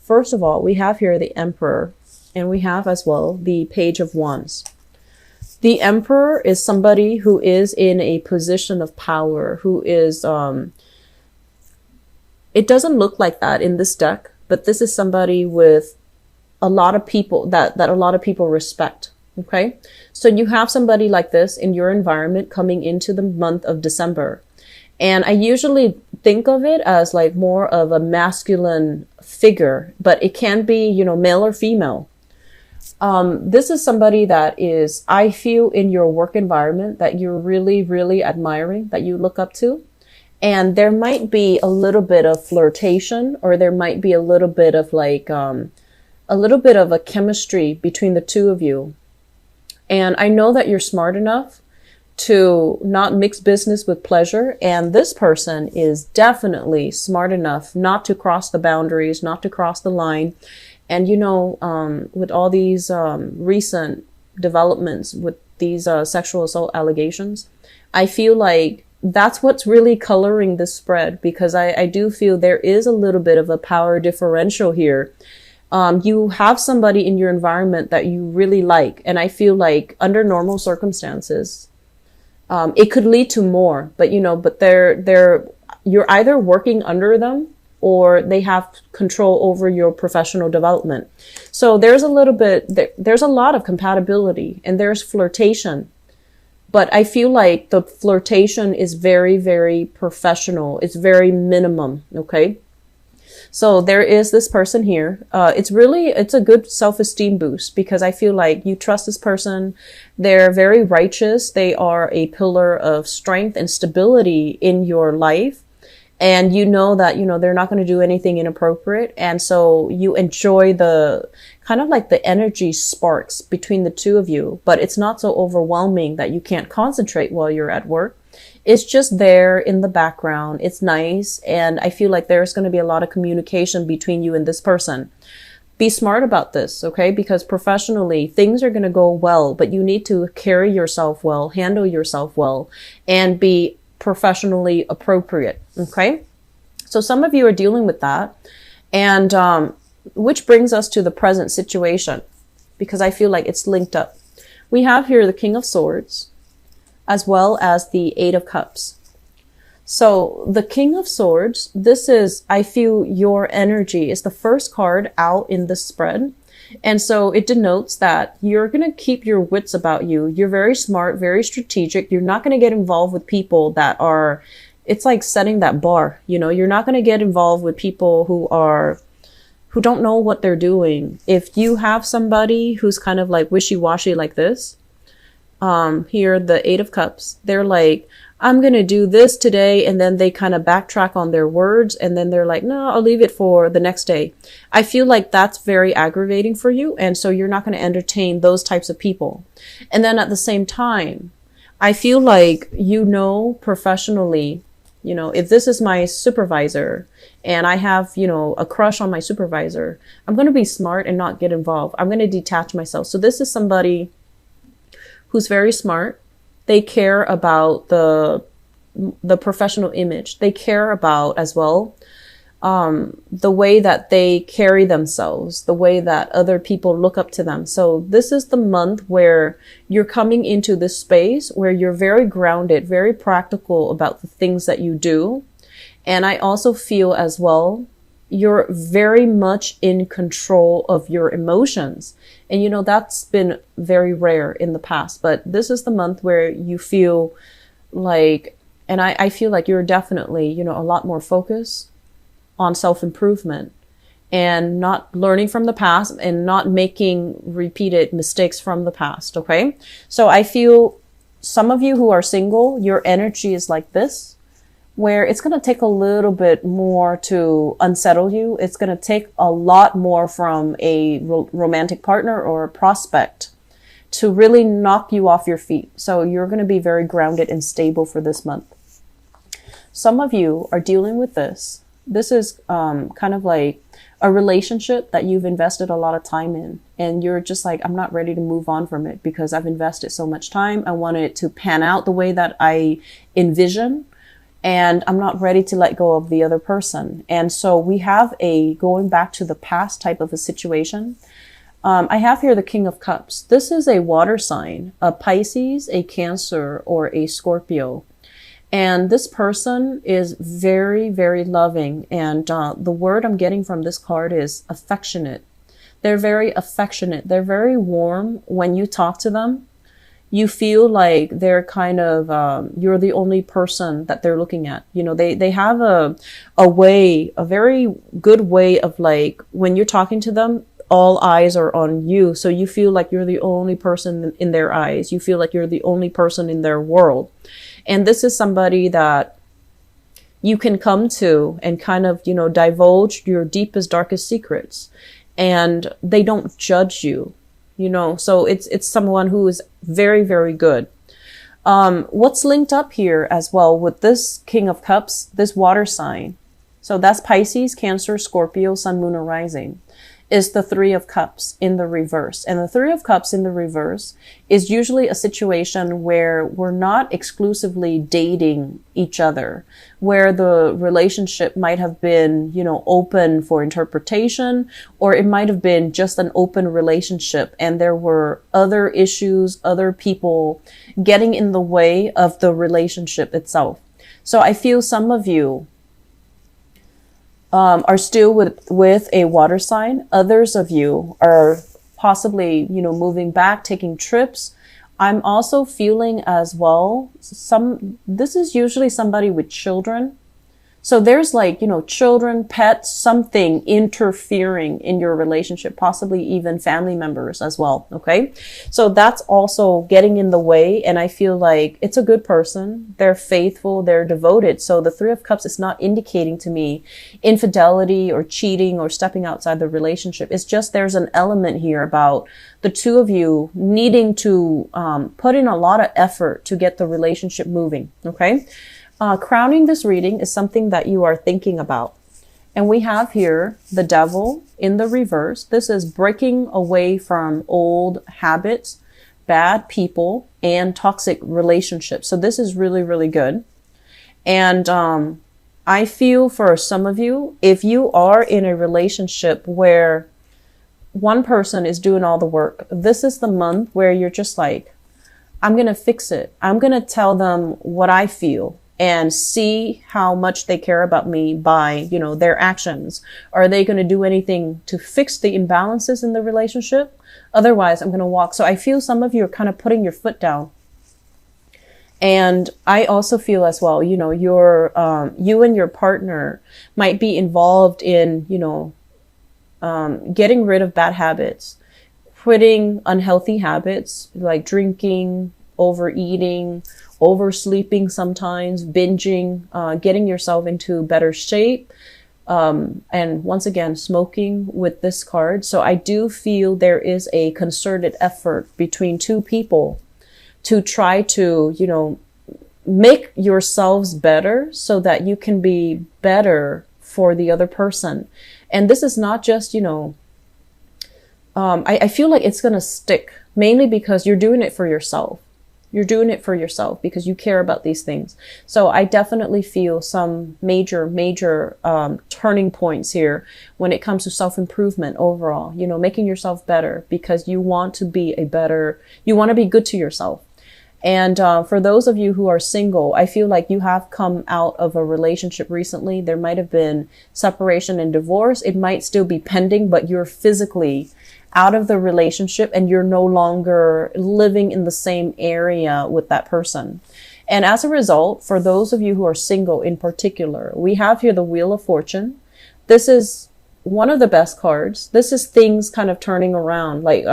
first of all, we have here the Emperor, and we have as well the Page of Wands. The Emperor is somebody who is in a position of power, who is, it doesn't look like that in this deck, but this is somebody with a lot of people that a lot of people respect. Okay. So you have somebody like this in your environment coming into the month of December. And I usually think of it as like more of a masculine figure, but it can be, you know, male or female. This is somebody that is, I feel, in your work environment that you're really, really admiring, that you look up to. And there might be a little bit of flirtation, or there might be a little bit of like, a little bit of a chemistry between the two of you. And I know that you're smart enough to not mix business with pleasure. And this person is definitely smart enough not to cross the boundaries, not to cross the line. And, you know, with all these recent developments with these sexual assault allegations, I feel like that's what's really coloring this spread, because I do feel there is a little bit of a power differential here. You have somebody in your environment that you really like. And I feel like under normal circumstances, it could lead to more, but you know, but you're either working under them or they have control over your professional development. So there's a little bit, there's a lot of compatibility, and there's flirtation. But I feel like the flirtation is very, very professional. It's very minimum. Okay. So there is this person here. It's a good self-esteem boost, because I feel like you trust this person. They're very righteous. They are a pillar of strength and stability in your life. And you know that, you know, they're not going to do anything inappropriate. And so you enjoy the kind of like the energy sparks between the two of you, but it's not so overwhelming that you can't concentrate while you're at work. It's just there in the background. It's nice. And I feel like there's going to be a lot of communication between you and this person. Be smart about this, okay? Because professionally, things are going to go well, but you need to carry yourself well, handle yourself well, and be professionally appropriate, okay? So some of you are dealing with that. And which brings us to the present situation, because I feel like it's linked up. We have here the King of Swords, as well as the Eight of Cups. So the King of Swords, this is, I feel, your energy is the first card out in the spread. And so it denotes that you're going to keep your wits about you. You're very smart, very strategic. You're not going to get involved with people that are, it's like setting that bar. You know, you're not going to get involved with people who don't know what they're doing. If you have somebody who's kind of like wishy-washy like this, here, the Eight of Cups, they're like, I'm going to do this today. And then they kind of backtrack on their words. And then they're like, no, I'll leave it for the next day. I feel like that's very aggravating for you. And so you're not going to entertain those types of people. And then at the same time, I feel like, you know, professionally, you know, if this is my supervisor and I have, you know, a crush on my supervisor, I'm going to be smart and not get involved. I'm going to detach myself. So this is somebody who's very smart. They care about the professional image. They care about as well, the way that they carry themselves, the way that other people look up to them. So this is the month where you're coming into this space where you're very grounded, very practical about the things that you do. And I also feel as well, you're very much in control of your emotions. And, you know, that's been very rare in the past, but this is the month where you feel like, and I feel like you're definitely, you know, a lot more focused on self-improvement and not learning from the past and not making repeated mistakes from the past. Okay. So I feel some of you who are single, your energy is like this, where it's going to take a little bit more to unsettle you. It's going to take a lot more from a romantic partner or a prospect to really knock you off your feet. So you're going to be very grounded and stable for this month. Some of you are dealing with this. This is kind of like a relationship that you've invested a lot of time in. And you're just like, I'm not ready to move on from it because I've invested so much time. I want it to pan out the way that I envision. and I'm not ready to let go of the other person. And so we have a going back to the past type of a situation. I have here the King of Cups. This is a water sign, a Pisces, a Cancer, or a Scorpio. And this person is very, very loving. And the word I'm getting from this card is affectionate. They're very affectionate. They're very warm. When you talk to them, you feel like they're kind of, you're the only person that they're looking at. You know, they have a way, a very good way of like, when you're talking to them, all eyes are on you. So you feel like you're the only person in their eyes. You feel like you're the only person in their world. And this is somebody that you can come to and kind of, you know, divulge your deepest, darkest secrets. And they don't judge you, you know, so it's someone who is very, very good. What's linked up here as well with this King of Cups, this water sign. So that's Pisces, Cancer, Scorpio, Sun, Moon, or Rising, is the Three of Cups in the reverse. And the Three of Cups in the reverse is usually a situation where we're not exclusively dating each other, where the relationship might have been, you know, open for interpretation, or it might have been just an open relationship and there were other issues, other people getting in the way of the relationship itself. So I feel some of you are still with a water sign. Others of you are possibly, you know, moving back, taking trips. I'm also feeling as well, this is usually somebody with children. So there's like, you know, children, pets, something interfering in your relationship, possibly even family members as well. Okay. So that's also getting in the way. And I feel like it's a good person. They're faithful. They're devoted. So the Three of Cups is not indicating to me infidelity or cheating or stepping outside the relationship. It's just there's an element here about the two of you needing to put in a lot of effort to get the relationship moving. Okay. Crowning this reading is something that you are thinking about. And we have here the Devil in the reverse. This is breaking away from old habits, bad people, and toxic relationships. So this is really, really good. And I feel for some of you, if you are in a relationship where one person is doing all the work, this is the month where you're just like, I'm going to fix it. I'm going to tell them what I feel and see how much they care about me by, you know, their actions. Are they going to do anything to fix the imbalances in the relationship? Otherwise, I'm going to walk. So I feel some of you are kind of putting your foot down. And I also feel as well, you know, you and your partner might be involved in, you know, getting rid of bad habits, quitting unhealthy habits like drinking, overeating, oversleeping sometimes, binging, getting yourself into better shape. And once again, smoking with this card. So I do feel there is a concerted effort between two people to try to, you know, make yourselves better so that you can be better for the other person. And this is not just, you know, I feel like it's going to stick mainly because you're doing it for yourself. You're doing it for yourself because you care about these things. So I definitely feel some major turning points here when it comes to self-improvement overall, you know, making yourself better because you want to be you want to be good to yourself. And for those of you who are single, I feel like you have come out of a relationship recently. There might have been separation and divorce. It might still be pending, but you're physically out of the relationship and you're no longer living in the same area with that person. And as a result, for those of you who are single in particular, we have here the Wheel of Fortune. This is one of the best cards. This is things kind of turning around, like,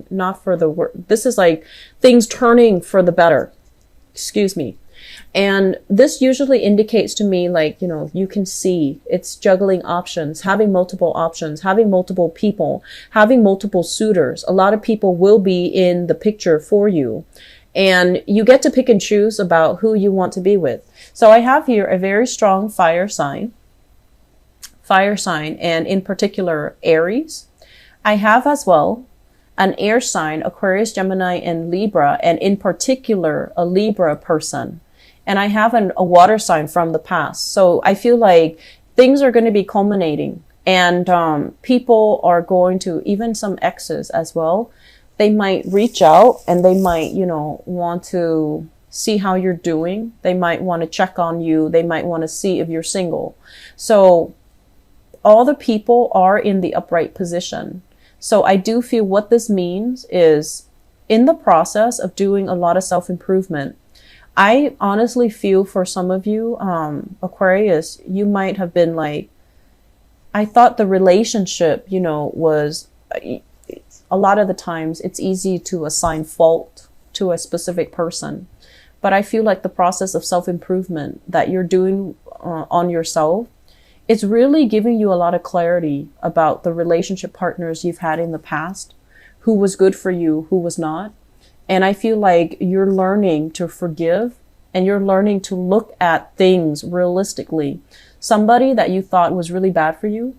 not for the worse. This is like things turning for the better. Excuse me. And this usually indicates to me, like, you know, you can see it's juggling options, having multiple options, having multiple people, having multiple suitors. A lot of people will be in the picture for you. And you get to pick and choose about who you want to be with. So I have here a very strong fire sign, and in particular, Aries. I have as well an air sign, Aquarius, Gemini, and Libra, and in particular, a Libra person. And I have a water sign from the past. So I feel like things are going to be culminating, and people are going to, even some exes as well, they might reach out and they might, want to see how you're doing. They might want to check on you. They might want to see if you're single. So all the people are in the upright position. So I do feel what this means is, in the process of doing a lot of self-improvement, I honestly feel for some of you, Aquarius, you might have been like, I thought the relationship, was, a lot of the times it's easy to assign fault to a specific person. But I feel like the process of self-improvement that you're doing on yourself, it's really giving you a lot of clarity about the relationship partners you've had in the past, who was good for you, who was not. And I feel like you're learning to forgive, and you're learning to look at things realistically. Somebody that you thought was really bad for you,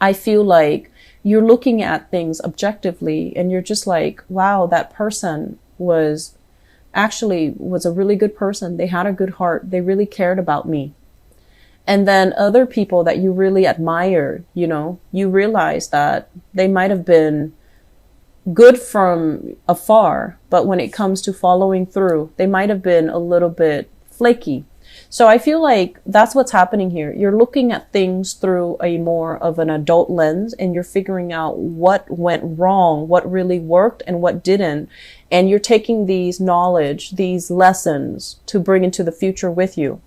I feel like you're looking at things objectively and you're just like, wow, that person was a really good person. They had a good heart. They really cared about me. And then other people that you really admired, you realize that they might have been good from afar, but when it comes to following through, they might have been a little bit flaky. So I feel like that's what's happening here. You're looking at things through a more of an adult lens, and you're figuring out what went wrong, what really worked and what didn't. And you're taking these knowledge, these lessons to bring into the future with you.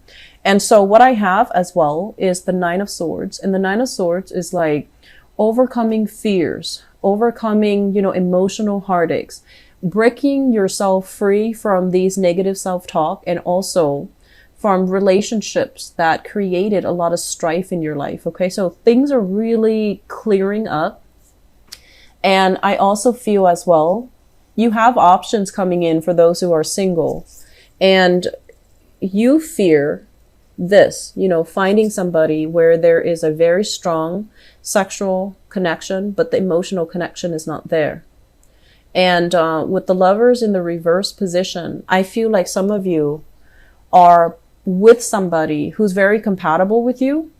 And so what I have as well is the Nine of Swords. And the Nine of Swords is like overcoming fears, overcoming, emotional heartaches, breaking yourself free from these negative self-talk, and also from relationships that created a lot of strife in your life. Okay, so things are really clearing up. And I also feel as well, you have options coming in for those who are single, and you fear this, finding somebody where there is a very strong sexual connection, but the emotional connection is not there. And with the Lovers in the reverse position, I feel like some of you are with somebody who's very compatible with you,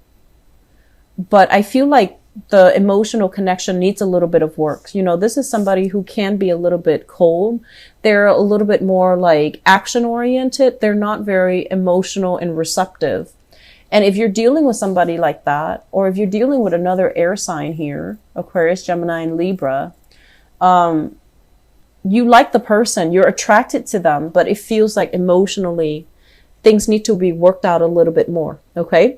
but I feel like the emotional connection needs a little bit of work. This is somebody who can be a little bit cold. They're a little bit more like action oriented. They're not very emotional and receptive. And if you're dealing with somebody like that, or if you're dealing with another air sign here, Aquarius, Gemini, and Libra, you like the person, you're attracted to them, but it feels like emotionally things need to be worked out a little bit more. Okay.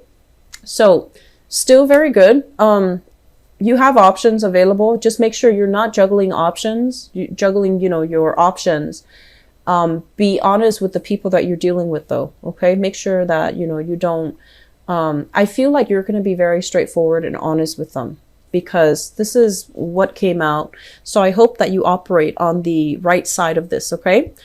So still very good. You have options available. Just make sure you're not juggling options, your options. Be honest with the people that you're dealing with though. Okay. Make sure that, you don't, I feel like you're going to be very straightforward and honest with them, because this is what came out. So I hope that you operate on the right side of this. Okay.